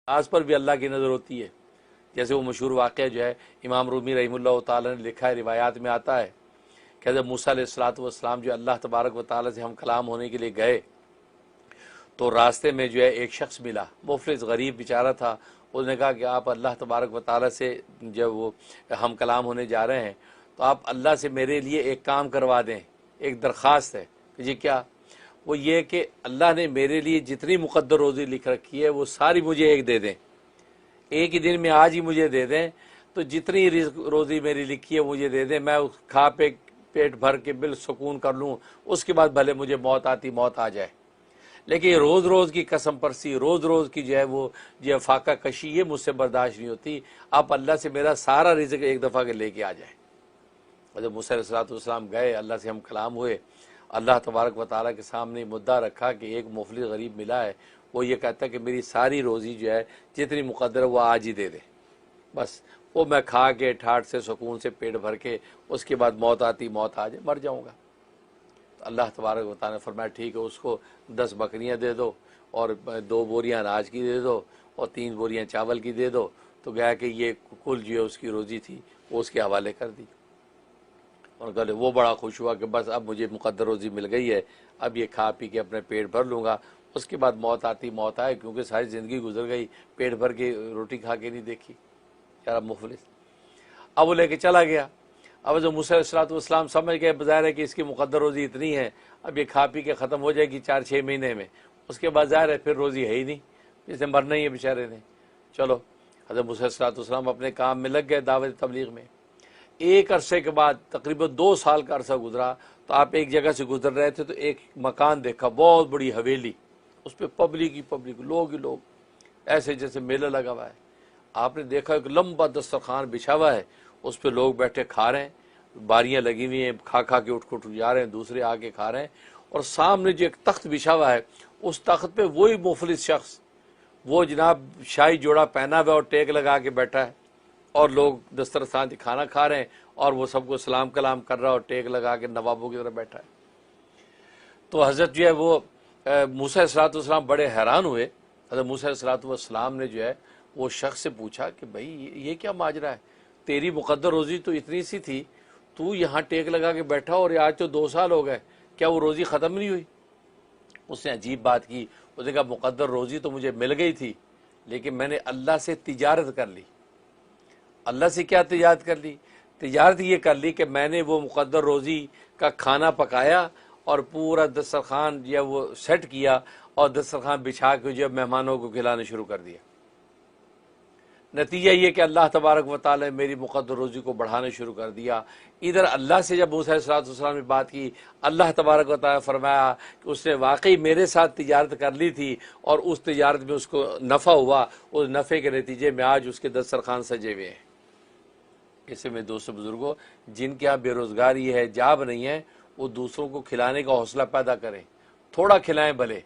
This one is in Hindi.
आज पर भी अल्लाह की नज़र होती है। जैसे वो मशहूर वाक़या जो है इमाम रूमी रहीमुल्लाह ताला ने लिखा है, रिवायात में आता है कि जब मूसा अलैहिस्सलातु वस्सलाम जो अल्लाह तबारक व तआला से हम कलाम होने के लिए गए तो रास्ते में जो है एक शख्स मिला, मुफलिस गरीब बेचारा था। उसने कहा कि आप अल्लाह तबारक व तआला से जब वो हम कलाम होने जा रहे हैं तो आप अल्लाह से मेरे लिए एक काम करवा दें, एक दरख्वास्त है। जी क्या? वो ये कि अल्लाह ने मेरे लिए जितनी मुक़द्दर रोज़ी लिख रखी है वो सारी मुझे एक दे दें, एक ही दिन में आज ही मुझे दे दें। तो जितनी रोज़ी मेरी लिखी है मुझे दे दें, मैं उस खा पे पेट भर के बिल सुकून कर लूँ, उसके बाद भले मुझे मौत आती मौत आ जाए। लेकिन रोज़ रोज़ की कसम परसी, रोज़ रोज़ की जो है वो जो फाका कशी, ये मुझसे बर्दाश्त नहीं होती। आप अल्लाह से मेरा सारा रिज़्क एक दफ़ा के लेके आ जाए। जब मूसा अलैहिस्सलाम गए, अल्लाह से हम कलाम हुए, अल्लाह तबारक व तआला के सामने मुद्दा रखा कि एक मुफलिस गरीब मिला है, वो ये कहता है कि मेरी सारी रोज़ी जो है जितनी मुक़द्दर है वो आज ही दे दे, बस वो मैं खा के ठाठ से सुकून से पेट भर के उसके बाद मौत आती मौत आ जाए, मर जाऊँगा। तो अल्लाह तबारक व तआला ने फरमाया ठीक है, उसको 10 बकरियाँ दे दो और 2 बोरियाँ अनाज की दे दो और 3 बोरियाँ चावल की दे दो। तो गया कि ये कुल जो है उसकी रोज़ी थी वो उसके हवाले कर दी। और कहले वो बड़ा खुश हुआ कि बस अब मुझे मुक़द्दर रोज़ी मिल गई है, अब ये खा पी के अपने पेट भर लूँगा, उसके बाद मौत आती मौत आए, क्योंकि सारी ज़िंदगी गुजर गई पेट भर के रोटी खा के नहीं देखी। यार मुफलिस। अब वो लेके चला गया। अब जो मूसा अलैहिस्सलाम समझ गए बाज़ाहिर है कि इसकी मुक़द्दर रोज़ी इतनी है, अब ये खा पी के ख़त्म हो जाएगी 4-6 महीने में, उसके बाद ज़ाहिर है फिर रोज़ी है ही नहीं, इसे मरना ही है बेचारे ने। चलो हज़रत मूसा अलैहिस्सलाम अपने काम में लग गए, दावत तबलीग में। एक अरसे के बाद तकरीबन 2 साल का अरसा गुजरा तो आप एक जगह से गुजर रहे थे तो एक मकान देखा, बहुत बड़ी हवेली, उस पर पब्लिक ही पब्लिक, लोग ही लोग, ऐसे जैसे मेला लगा हुआ है। आपने देखा एक लंबा दस्तरखान बिछा हुआ है, उस पर लोग बैठे खा रहे हैं, बारियां लगी हुई हैं, खा खा के उठ जा रहे हैं, दूसरे आके खा रहे हैं। और सामने जो एक तख्त बिछा हुआ है, उस तख्त पे वही मुफलिस शख्स, वो जनाब शाही जोड़ा पहना हुआ और टेक लगा के बैठा है, और लोग दस्तरखान से खाना खा रहे हैं और वो सबको सलाम कलाम कर रहा है और टेक लगा के नवाबों की तरह बैठा है। तो हज़रत जो है वो मूसा अलैहिस्सलाम बड़े हैरान हुए। हज़रत मूसा अलैहिस्सलाम ने जो है वो शख्स से पूछा कि भाई ये क्या माजरा है, तेरी मुक़द्दर रोज़ी तो इतनी सी थी, तू यहाँ टेक लगा के बैठा और आज तो 2 साल हो गए, क्या वो रोज़ी ख़त्म नहीं हुई? उसने अजीब बात की, उसने कहा मुक़द्दर रोज़ी तो मुझे मिल गई थी, लेकिन मैंने अल्लाह से तिजारत कर ली। अल्लाह से क्या तिजारत कर ली? तिजारत ये कर ली कि मैंने वो मुक़द्दर रोज़ी का खाना पकाया और पूरा दस्तरखान जो वो सेट किया और दस्तरखान बिछा के जो मेहमानों को खिलाना शुरू कर दिया। नतीजा ये कि अल्लाह तबारक व तआला ने मेरी मुक़द्दर रोज़ी को बढ़ाना शुरू कर दिया। इधर अल्लाह से जब मूसा अलैहिस्सलाम ने बात की, अल्लाह तबारक व तआला फरमाया कि उसने वाकई मेरे साथ तिजारत कर ली थी और उस तिजारत में उसको नफ़ा हुआ, उस नफ़े के नतीजे में आज उसके दस्तरखान सजे हुए हैं। इससे मेरे दोस्तों बुजुर्गों, जिनके यहाँ बेरोज़गारी है, जाब नहीं है, वो दूसरों को खिलाने का हौसला पैदा करें, थोड़ा खिलाएं भले,